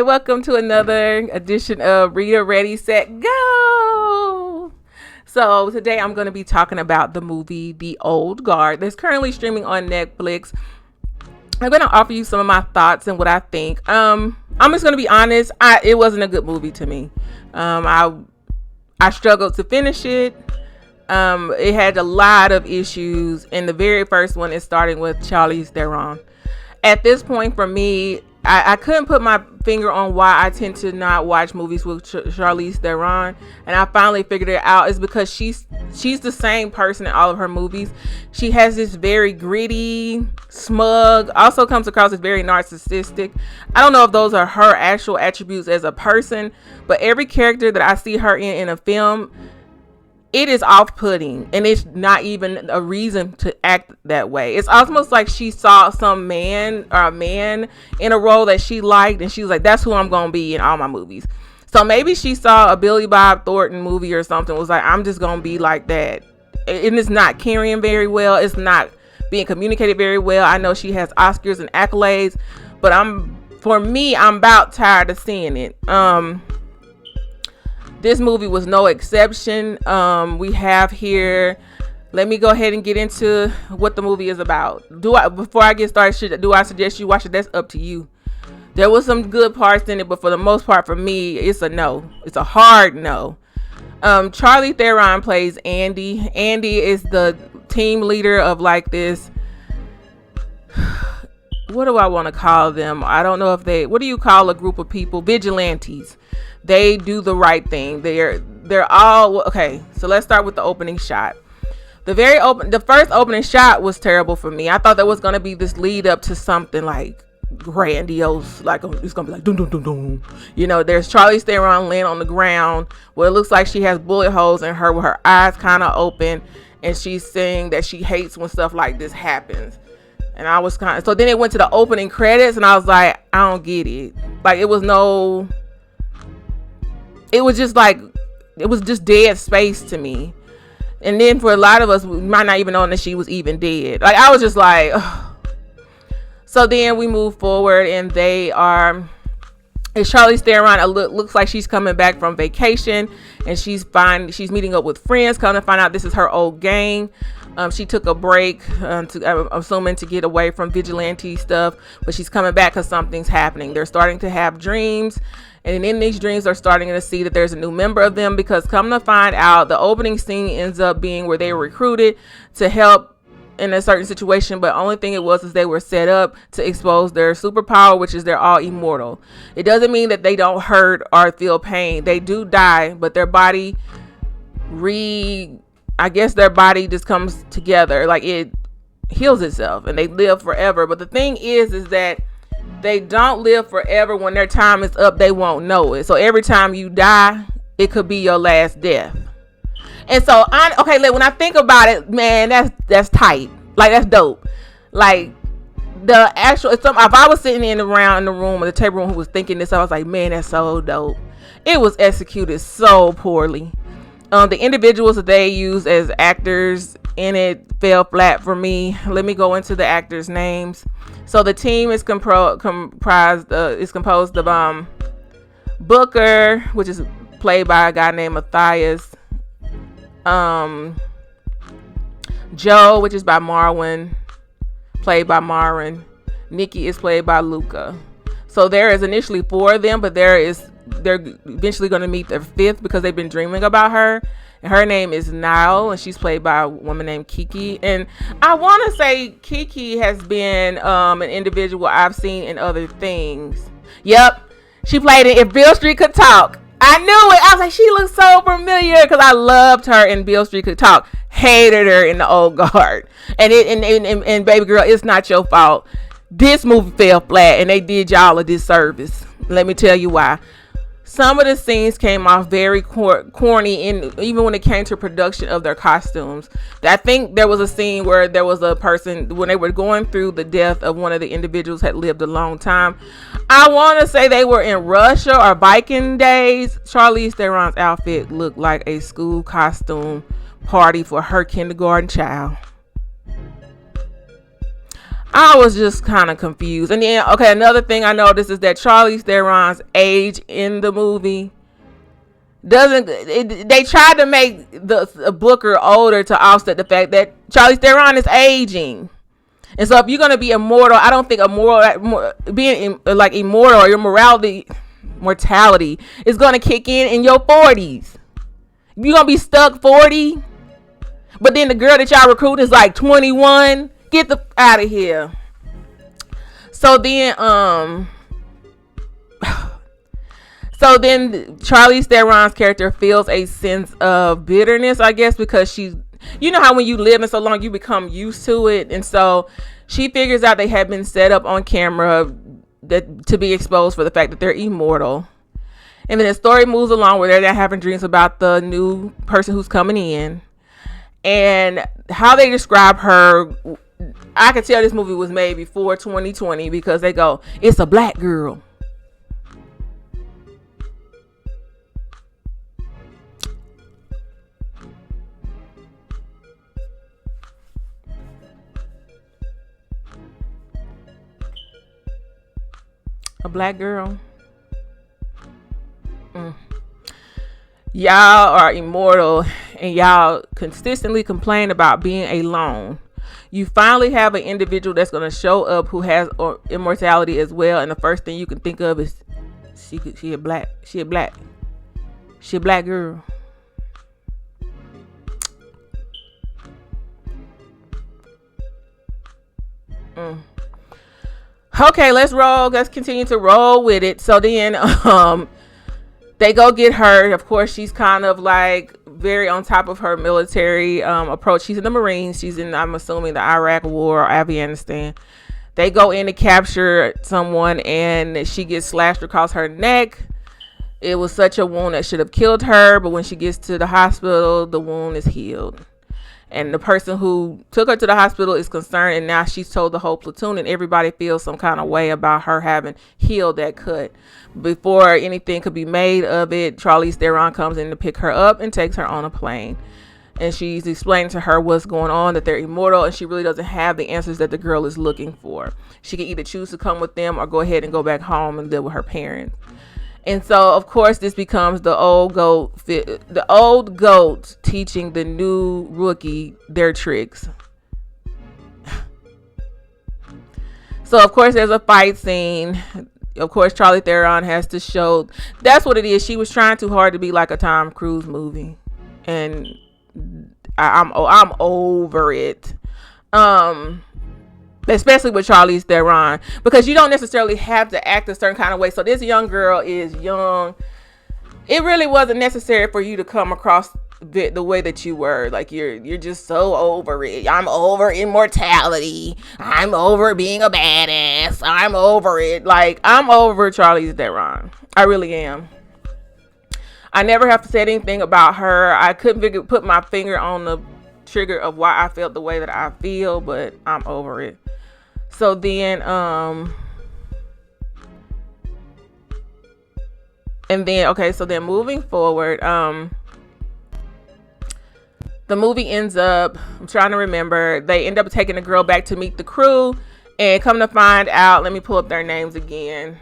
Hi, welcome to another edition of Reader Ready, Set, Go! So today I'm going to be talking about the movie The Old Guard that's currently streaming on Netflix. I'm going to offer you some of my thoughts and what I think. I'm just going to be honest, it wasn't a good movie to me. I struggled to finish it. It had a lot of issues, and the very first one is starting with Charlize Theron. At this point, for me, I couldn't put my finger on why I tend to not watch movies with Charlize Theron, and I finally figured it out. It's because she's the same person in all of her movies. She has this very gritty, smug, also comes across as very narcissistic. I don't know if those are her actual attributes as a person, but every character that I see her in a film, it is off-putting, and it's not even a reason to act that way. It's almost like she saw some man or a man in a role that she liked, and she was like, that's who I'm gonna be in all my movies. So maybe she saw a Billy Bob Thornton movie or something, was like, I'm just gonna be like that. And it's not carrying very well. It's not being communicated very well. I know she has Oscars and accolades, but I'm about tired of seeing it. This movie was no exception. We have here, let me go ahead and get into what the movie is about. Before I get started, do I suggest you watch it? That's up to you. There was some good parts in it, but for the most part, for me, it's a no. It's a hard no. Charlize Theron plays Andy. Andy is the team leader of like this, what do I want to call them? I don't know what do you call a group of people? Vigilantes. They do the right thing. They're all okay. So let's start with the opening shot. The first opening shot was terrible for me. I thought there was gonna be this lead up to something like grandiose, like it's gonna be like dum dum dum dum. You know, there's Charlize Theron laying on the ground where it looks like she has bullet holes in her, with her eyes kind of open, and she's saying that she hates when stuff like this happens. And I was so then it went to the opening credits, and I was like, I don't get it. Like it was just dead space to me. And then for a lot of us, we might not even know that she was even dead. Like I was just like, ugh. So then we move forward, and it's Charlize Theron. It looks like she's coming back from vacation, and she's meeting up with friends. Come to find out, this is her old gang. She took a break, I'm assuming to get away from vigilante stuff, but she's coming back because something's happening. They're starting to have dreams, and in these dreams, they're starting to see that there's a new member of them, because come to find out, the opening scene ends up being where they were recruited to help in a certain situation, but only thing it was is they were set up to expose their superpower, which is they're all immortal. It doesn't mean that they don't hurt or feel pain. They do die, but their body their body just comes together, like it heals itself, and they live forever. But the thing is that they don't live forever. When their time is up, they won't know it. So every time you die, it could be your last death. And so when I think about it, man, that's tight. Like that's dope. Like the actual, if I was sitting around in the room, in the table room, who was thinking this, I was like, man, that's so dope. It was executed so poorly. The individuals that they used as actors in it fell flat for me. Let me go into the actors' names. So the team is composed of Booker, which is played by a guy named Matthias. Joe, which is by Marwin, played by Marin. Nikki is played by Luca. So there is initially 4 of them, but they're eventually going to meet their 5th because they've been dreaming about her. And her name is Nile, and she's played by a woman named Kiki. And I want to say Kiki has been an individual I've seen in other things. Yep, she played it If Beale Street Could Talk. I knew it. I was like, she looks so familiar, because I loved her in Beale Street Could Talk. Hated her in The Old Guard. And baby girl, it's not your fault. This movie fell flat, and they did y'all a disservice. Let me tell you why. Some of the scenes came off very corny, and even when it came to production of their costumes. I think there was a scene where there was a person, when they were going through the death of one of the individuals had lived a long time. I want to say they were in Russia or Viking days. Charlize Theron's outfit looked like a school costume party for her kindergarten child. I was just kind of confused. And then, okay, another thing I noticed is that Charlize Theron's age in the movie they tried to make the Booker older to offset the fact that Charlize Theron is aging. And so if you're going to be immortal, I don't think being like immortal or your mortality is going to kick in your 40s. You're going to be stuck 40. But then the girl that y'all recruiting is like 21. Get the out of here. So then Charlize Theron's character feels a sense of bitterness, I guess, because you know how when you live in so long, you become used to it. And so she figures out they have been set up on camera to be exposed for the fact that they're immortal. And then the story moves along where they're having dreams about the new person who's coming in. And how they describe her, I could tell this movie was made before 2020 because they go, it's a black girl. A black girl. Y'all are immortal and y'all consistently complain about being alone. You finally have an individual that's going to show up who has immortality as well, and the first thing you can think of is she a black girl. Okay, let's continue to roll with it. So then they go get her. Of course, she's kind of like very on top of her military approach. She's in the Marines. She's in, I'm assuming, the Iraq War or Afghanistan. They go in to capture someone and she gets slashed across her neck. It was such a wound that should have killed her, but when she gets to the hospital, the wound is healed. And the person who took her to the hospital is concerned, and now she's told the whole platoon, and everybody feels some kind of way about her having healed that cut. Before anything could be made of it, Charlize Theron comes in to pick her up and takes her on a plane. And she's explaining to her what's going on, that they're immortal, and she really doesn't have the answers that the girl is looking for. She can either choose to come with them or go ahead and go back home and live with her parents. And so, of course, this becomes the old goat teaching the new rookie their tricks. So, of course, there's a fight scene. Of course, Charlize Theron has to show. That's what it is. She was trying too hard to be like a Tom Cruise movie, and I'm over it. Especially with Charlize Theron, because you don't necessarily have to act a certain kind of way. So this young girl is young. It really wasn't necessary for you to come across the way that you were. Like you're just so over it. I'm over immortality. I'm over being a badass. I'm over it. Like, I'm over Charlize Theron. I really am. I never have to say anything about her. I couldn't put my finger on the trigger of why I felt the way that I feel, but I'm over it. So then so then moving forward, the movie ends up, I'm trying to remember, they end up taking the girl back to meet the crew, and come to find out, let me pull up their names again.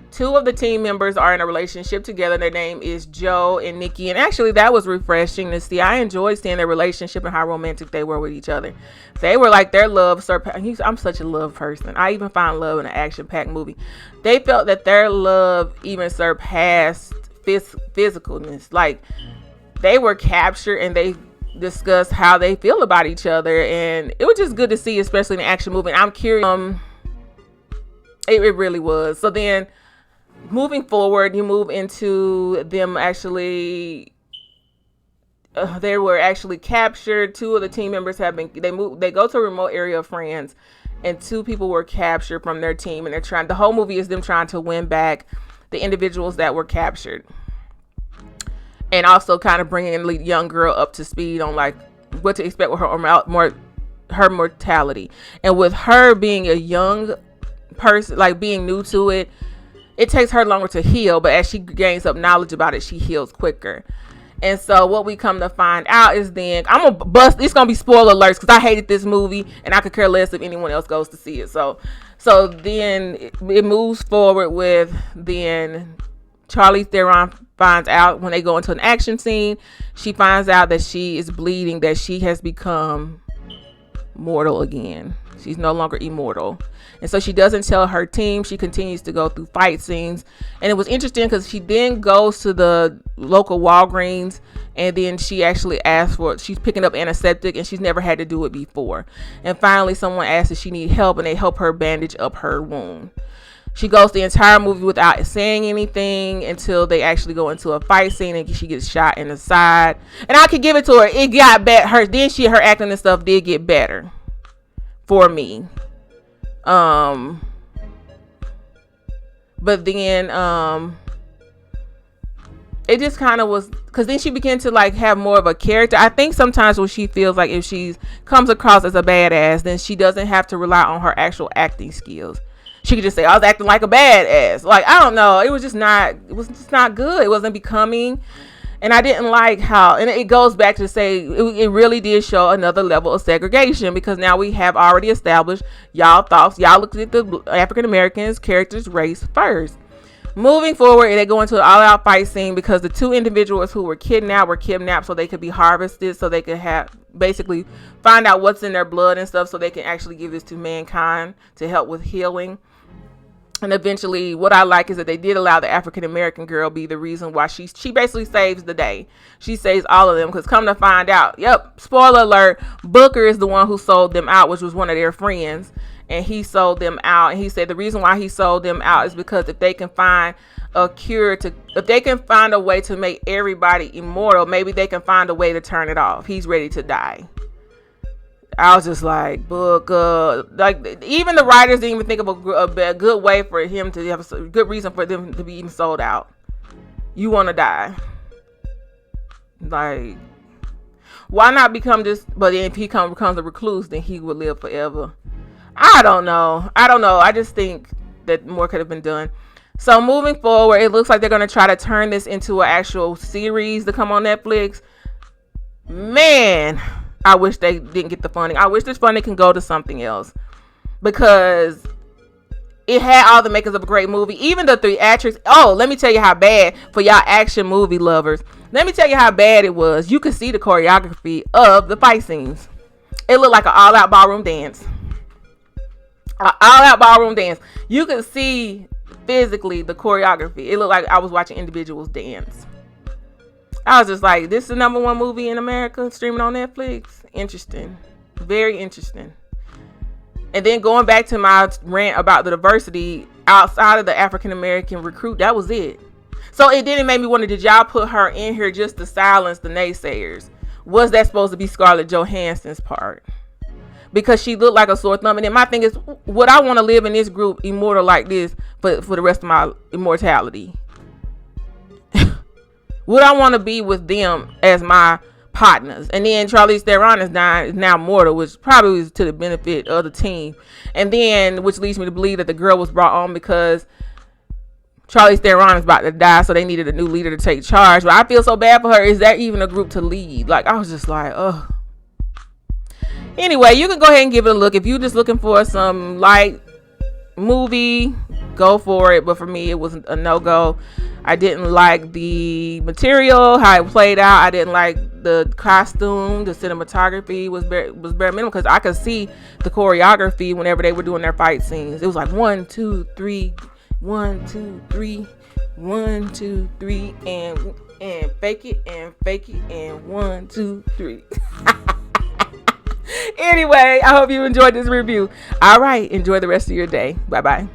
Two of the team members are in a relationship together. Their name is Joe and Nikki. And actually, that was refreshing to see. I enjoyed seeing their relationship and how romantic they were with each other. They were like, their love I'm such a love person. I even find love in an action-packed movie. They felt that their love even surpassed physicalness. Like, they were captured and they discussed how they feel about each other. And it was just good to see, especially in an action movie. And I'm curious. It really was. So then, moving forward, you move into them actually. They were actually captured. Two of the team members have been. They go to a remote area of France, and two people were captured from their team, and they're trying. The whole movie is them trying to win back the individuals that were captured, and also kind of bringing the young girl up to speed on like what to expect with her mortality, and with her being a young person, like being new to it, it takes her longer to heal, but as she gains up knowledge about it, she heals quicker. And so what we come to find out is then I'm gonna bust. It's gonna be spoiler alerts because I hated this movie and I could care less if anyone else goes to see it. So then it moves forward with then Charlize Theron finds out when they go into an action scene. She finds out that she is bleeding, that she has become mortal again. She's no longer immortal. And so she doesn't tell her team. She continues to go through fight scenes. And it was interesting because she then goes to the local Walgreens and then she actually asks for, she's picking up antiseptic and she's never had to do it before. And finally someone asks if she needs help and they help her bandage up her wound. She goes the entire movie without saying anything until they actually go into a fight scene and she gets shot in the side. And I could give it to her. It got better. Her acting and stuff did get better for me. But then it just kind of was, because then she began to like have more of a character. I think sometimes when she feels like if she comes across as a badass, then she doesn't have to rely on her actual acting skills. She could just say, I was acting like a badass. Like, I don't know. It was just not good. It wasn't becoming. And I didn't like how, and it goes back to say, it really did show another level of segregation, because now we have already established y'all looked at the African Americans characters race first. Moving forward, they go into an all-out fight scene because the two individuals who were kidnapped so they could be harvested, so they could have basically find out what's in their blood and stuff, so they can actually give this to mankind to help with healing. And eventually, what I like is that they did allow the African American girl be the reason why she basically saves the day. She saves all of them, because come to find out, spoiler alert, Booker is the one who sold them out, which was one of their friends. And he sold them out. And he said the reason why he sold them out is because if they can find a cure if they can find a way to make everybody immortal, maybe they can find a way to turn it off. He's ready to die. I was just like, Booker, like even the writers didn't even think of a good way for him to have a good reason for them to be even sold out. You want to die. Like, why not become this? But then if he becomes a recluse, then he would live forever. I don't know. I just think that more could have been done. So moving forward, it looks like they're going to try to turn this into an actual series to come on Netflix. Man, I wish they didn't get the funding. I wish this funding can go to something else, because it had all the makers of a great movie. Even the theatrics. Oh, let me tell you how bad, for y'all action movie lovers. Let me tell you how bad it was. You could see the choreography of the fight scenes. It looked like an all-out ballroom dance. All-out ballroom dance. You could see physically the choreography. It looked like I was watching individuals dance. I was just like, this is the #1 movie in America streaming on Netflix. Interesting. Very interesting. And then going back to my rant about the diversity outside of the African American recruit, that was it. So it didn't make me wonder, did y'all put her in here just to silence the naysayers? Was that supposed to be Scarlett Johansson's part? Because she looked like a sore thumb. And then my thing is, would I want to live in this group immortal like this for the rest of my immortality? Would I want to be with them as my partners? And then Charlize Theron is now mortal, which probably is to the benefit of the team. And then, which leads me to believe that the girl was brought on because Charlize Theron is about to die, so they needed a new leader to take charge. But I feel so bad for her. Is there even a group to lead? Like, I was just like, ugh. Anyway, you can go ahead and give it a look. If you're just looking for some light movie, go for it. But for me, it was a no-go. I didn't like the material, how it played out. I didn't like the costume. The cinematography was bare minimum, because I could see the choreography whenever they were doing their fight scenes. It was like 1, 2, 3, 1, 2, 3, 1, 2, 3, and fake it and 1, 2, 3. Anyway, I hope you enjoyed this review. All right, enjoy the rest of your day. Bye-bye.